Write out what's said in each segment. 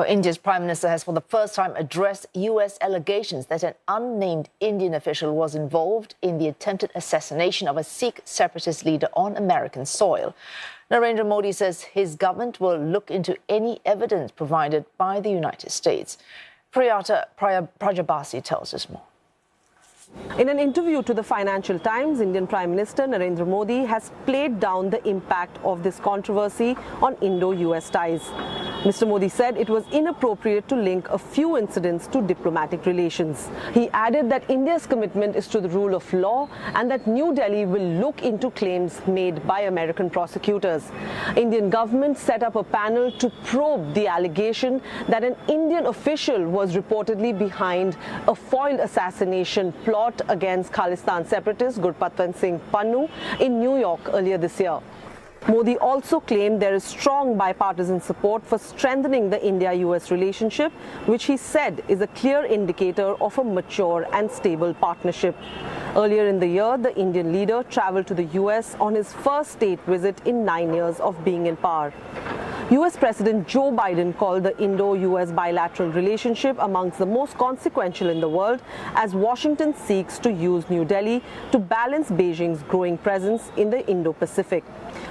India's Prime Minister has for the first time addressed US allegations that an unnamed Indian official was involved in the attempted assassination of a Sikh separatist leader on American soil. Narendra Modi says his government will look into any evidence provided by the United States. Prajabasi tells us more. In an interview to the Financial Times, Indian Prime Minister Narendra Modi has played down the impact of this controversy on Indo-US ties. Mr. Modi said it was inappropriate to link a few incidents to diplomatic relations. He added that India's commitment is to the rule of law and that New Delhi will look into claims made by American prosecutors. Indian government set up a panel to probe the allegation that an Indian official was reportedly behind a foiled assassination plot against Khalistan separatist Gurpatwant Singh Pannun in New York earlier this year. Modi also claimed there is strong bipartisan support for strengthening the India-US relationship, which he said is a clear indicator of a mature and stable partnership. Earlier in the year, the Indian leader traveled to the US on his first state visit in 9 years of being in power. US President Joe Biden called the Indo-US bilateral relationship amongst the most consequential in the world as Washington seeks to use New Delhi to balance Beijing's growing presence in the Indo-Pacific.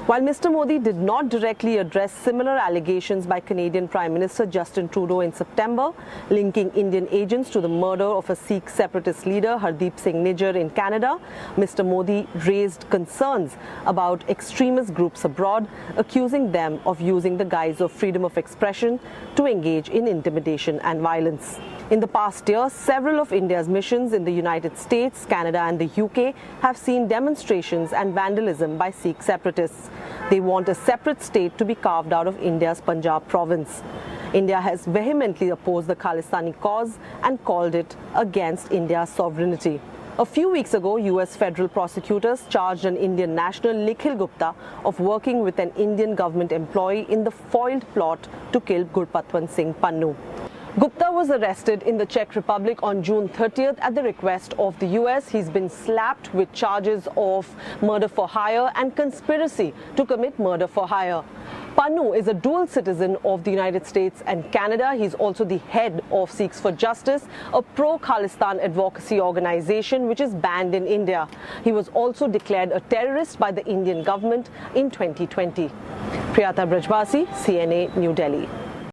While Mr. Modi did not directly address similar allegations by Canadian Prime Minister Justin Trudeau in September, linking Indian agents to the murder of a Sikh separatist leader Hardeep Singh Nijjar in Canada, Mr. Modi raised concerns about extremist groups abroad, accusing them of using the guise of freedom of expression to engage in intimidation and violence. In the past year, several of India's missions in the United States, Canada and the UK have seen demonstrations and vandalism by Sikh separatists. They want a separate state to be carved out of India's Punjab province. India has vehemently opposed the Khalistani cause and called it against India's sovereignty. A few weeks ago, US federal prosecutors charged an Indian national, Nikhil Gupta, of working with an Indian government employee in the foiled plot to kill Gurpatwant Singh Pannun. Gupta was arrested in the Czech Republic on June 30th at the request of the US. He's been slapped with charges of murder for hire and conspiracy to commit murder for hire. Pannu is a dual citizen of the United States and Canada. He's also the head of Sikhs for Justice, a pro-Khalistan advocacy organization which is banned in India. He was also declared a terrorist by the Indian government in 2020. Priyata Brajbasi, CNA, New Delhi.